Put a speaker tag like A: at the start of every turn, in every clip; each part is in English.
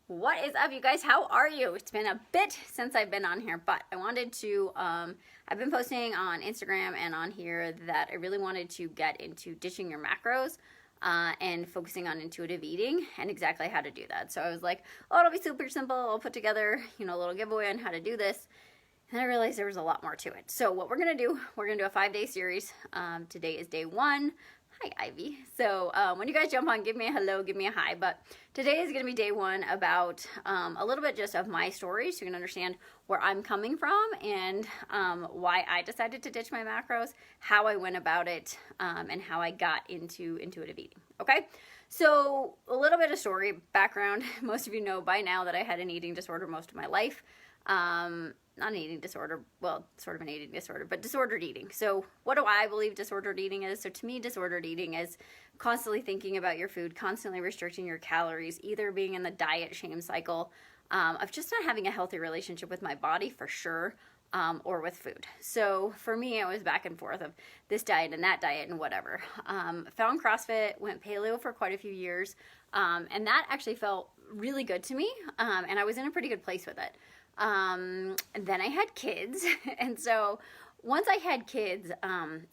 A: What is up, you guys? How are you? It's been a bit since I've been on here, but I wanted to, I've been posting on Instagram and on here that I really wanted to get into ditching your macros and focusing on intuitive eating and exactly how to do that. So I was like, oh, it'll be super simple. I'll put together, a little giveaway on how to do this. And I realized there was a lot more to it. So what we're going to do, we're going to do a 5-day series. Today is day 1. Hi, Ivy. So when you guys jump on, give me a hello, give me a hi. But today is going to be day 1 about a little bit just of my story so you can understand where I'm coming from and why I decided to ditch my macros, how I went about it, and how I got into intuitive eating. Okay? So a little bit of story background. Most of you know by now that I had an eating disorder most of my life. Not an eating disorder, well, sort of an eating disorder, but disordered eating. So what do I believe disordered eating is? So to me, disordered eating is constantly thinking about your food, constantly restricting your calories, either being in the diet shame cycle of just not having a healthy relationship with my body for sure, or with food. So for me, it was back and forth of this diet and that diet and whatever. Found CrossFit, went paleo for quite a few years, and that actually felt really good to me, and I was in a pretty good place with it. And then I had kids. And so once I had kids,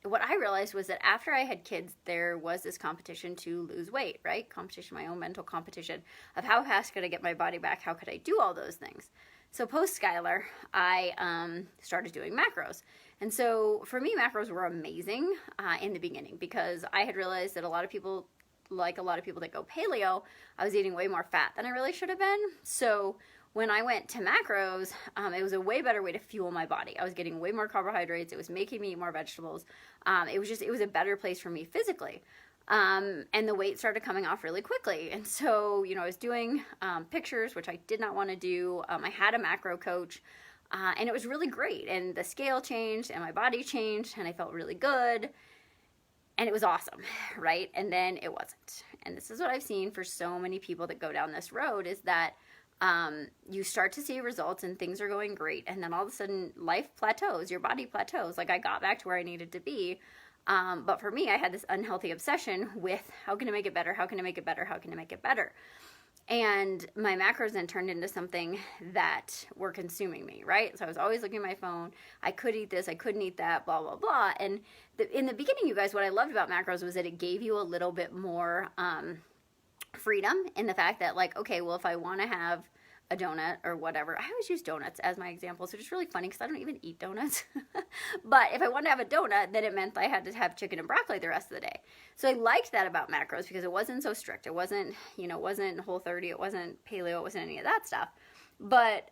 A: what I realized was that after I had kids, there was this competition to lose weight, right? Competition, my own mental competition of how fast could I get my body back? How could I do all those things? So post Skylar, I started doing macros. And so for me, macros were amazing in the beginning because I had realized that a lot of people that go paleo, I was eating way more fat than I really should have been. So when I went to macros, it was a way better way to fuel my body. I was getting way more carbohydrates. It was making me eat more vegetables. It was a better place for me physically. And the weight started coming off really quickly. And so, I was doing pictures, which I did not want to do. I had a macro coach, and it was really great. And the scale changed, and my body changed, and I felt really good. And it was awesome, right? And then it wasn't. And this is what I've seen for so many people that go down this road is that you start to see results and things are going great. And then all of a sudden life plateaus, your body plateaus. Like I got back to where I needed to be. But for me, I had this unhealthy obsession with how can I make it better? How can I make it better? How can I make it better? And my macros then turned into something that were consuming me, right? So I was always looking at my phone. I could eat this, I couldn't eat that, blah, blah, blah. And in the beginning, you guys, what I loved about macros was that it gave you a little bit more freedom in the fact that like, okay, well, if I want to have a donut or whatever, I always use donuts as my example, so it's really funny because I don't even eat donuts. But if I wanted to have a donut, then it meant I had to have chicken and broccoli the rest of the day. So I liked that about macros because it wasn't so strict. It wasn't, wasn't Whole30, it wasn't paleo, it wasn't any of that stuff. But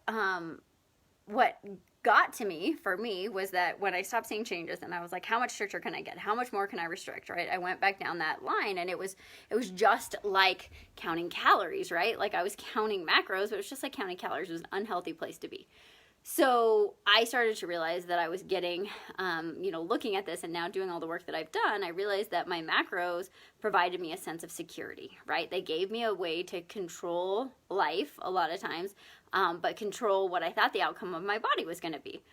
A: what got to me, for me, was that when I stopped seeing changes and I was like, how much stricter can I get? How much more can I restrict, right? I went back down that line and it was just like counting calories, right? Like I was counting macros, but it was just like counting calories. It was an unhealthy place to be. So I started to realize that I was getting, looking at this and now doing all the work that I've done, I realized that my macros provided me a sense of security, right? They gave me a way to control life a lot of times, but control what I thought the outcome of my body was going to be.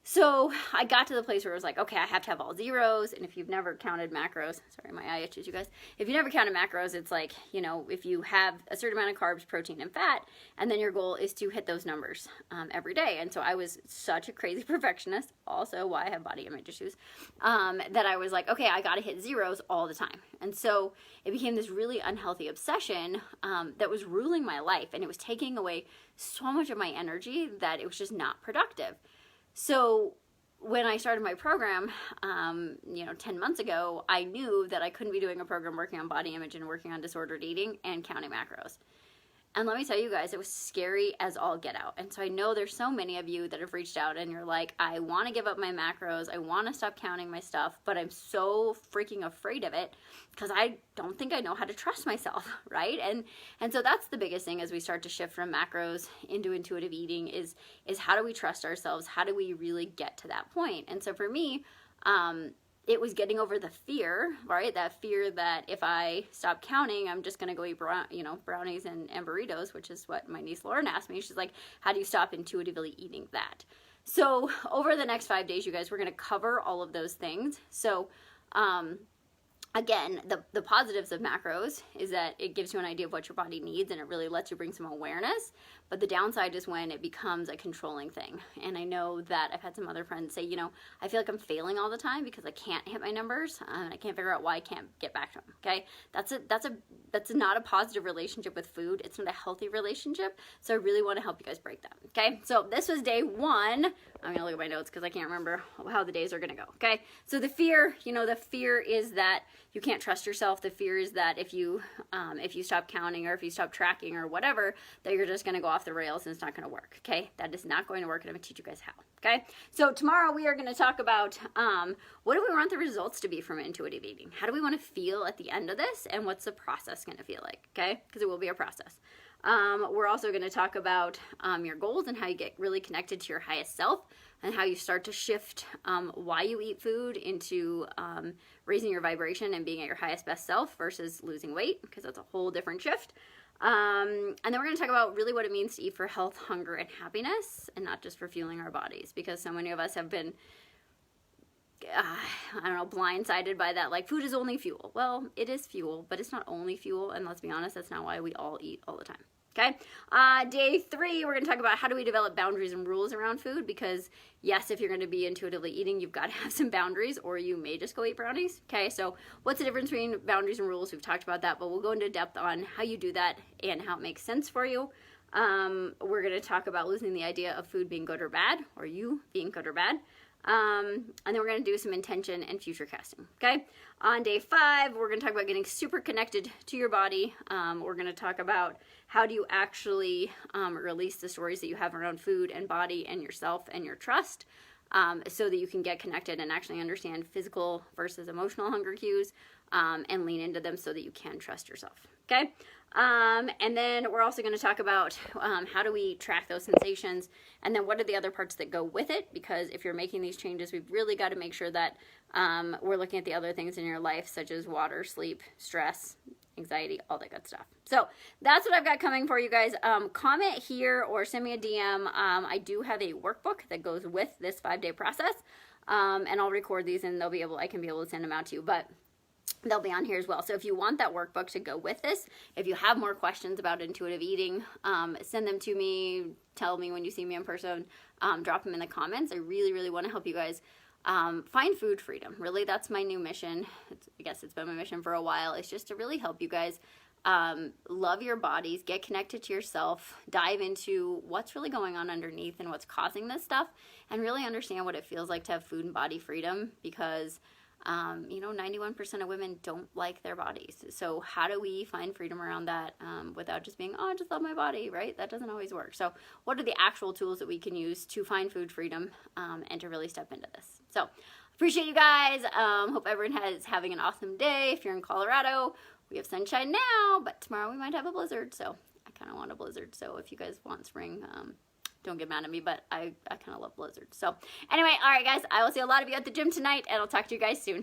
A: So I got to the place where it was like, okay, I have to have all zeros. And if you've never counted macros, sorry, my eye itches, you guys. If you never counted macros, it's like, if you have a certain amount of carbs, protein, and fat, and then your goal is to hit those numbers every day. And so I was such a crazy perfectionist, also why I have body image issues, that I was like, okay, I got to hit zeros all the time. And so it became this really unhealthy obsession that was ruling my life. And it was taking away so much of my energy that it was just not productive. So when I started my program, 10 months ago, I knew that I couldn't be doing a program working on body image and working on disordered eating and counting macros. And let me tell you guys, it was scary as all get out. And so I know there's so many of you that have reached out and you're like, I want to give up my macros. I want to stop counting my stuff, but I'm so freaking afraid of it because I don't think I know how to trust myself, right? And so that's the biggest thing as we start to shift from macros into intuitive eating is how do we trust ourselves? How do we really get to that point? And so for me, it was getting over the fear, right? That fear that if I stop counting, I'm just going to go eat brownies and burritos, which is what my niece Lauren asked me. She's like, how do you stop intuitively eating that? So over the next 5 days, you guys, we're going to cover all of those things. So again, the positives of macros is that it gives you an idea of what your body needs and it really lets you bring some awareness. But the downside is when it becomes a controlling thing. And I know that I've had some other friends say, you know, I feel like I'm failing all the time because I can't hit my numbers and I can't figure out why I can't get back to them. Okay, that's not a positive relationship with food. It's not a healthy relationship. So I really want to help you guys break that. Okay, so this was day 1. I'm gonna look at my notes because I can't remember how the days are gonna go. Okay, so the fear, you know, the fear is that you can't trust yourself. The fear is that if you stop counting or if you stop tracking or whatever, that you're just gonna go off the rails and it's not gonna work. Okay, that is not going to work, and I'm gonna teach you guys how. Okay, so tomorrow we are gonna talk about what do we want the results to be from intuitive eating? How do we want to feel at the end of this, and what's the process gonna feel like? Okay, because it will be a process. We're also going to talk about your goals and how you get really connected to your highest self and how you start to shift why you eat food into raising your vibration and being at your highest best self versus losing weight, because that's a whole different shift. And then we're going to talk about really what it means to eat for health, hunger, and happiness, and not just for fueling our bodies, because so many of us have been I don't know, blindsided by that, like food is only fuel. Well, it is fuel, but it's not only fuel, and let's be honest, that's not why we all eat all the time. Okay, day 3, we're going to talk about how do we develop boundaries and rules around food, because yes, if you're going to be intuitively eating, you've got to have some boundaries, or you may just go eat brownies. Okay, so what's the difference between boundaries and rules? We've talked about that, but we'll go into depth on how you do that and how it makes sense for you. We're going to talk about losing the idea of food being good or bad, or you being good or bad. And then we're going to do some intention and future casting. Okay. On day 5, we're going to talk about getting super connected to your body. We're going to talk about how do you actually release the stories that you have around food and body and yourself and your trust, so that you can get connected and actually understand physical versus emotional hunger cues, and lean into them so that you can trust yourself. Okay. And then we're also going to talk about how do we track those sensations, and then what are the other parts that go with it, because if you're making these changes, we've really got to make sure that we're looking at the other things in your life, such as water, sleep, stress, anxiety, all that good stuff. So that's what I've got coming for you guys. Comment here or send me a DM. I do have a workbook that goes with this 5-day process, and I'll record these and I can be able to send them out to you, but they'll be on here as well. So if you want that workbook to go with this, if you have more questions about intuitive eating, send them to me, tell me when you see me in person, drop them in the comments. I really, really want to help you guys find food freedom. Really, that's my new mission. I guess it's been my mission for a while. It's just to really help you guys love your bodies, get connected to yourself, dive into what's really going on underneath and what's causing this stuff, and really understand what it feels like to have food and body freedom, because 91% of women don't like their bodies. So how do we find freedom around that without just being, oh, I just love my body, right? That doesn't always work. So what are the actual tools that we can use to find food freedom and to really step into this? So appreciate you guys. Hope everyone is having an awesome day. If you're in Colorado, we have sunshine now, but tomorrow we might have a blizzard. So I kind of want a blizzard. So if you guys want spring, don't get mad at me, but I kind of love blizzards. So anyway, all right, guys, I will see a lot of you at the gym tonight, and I'll talk to you guys soon.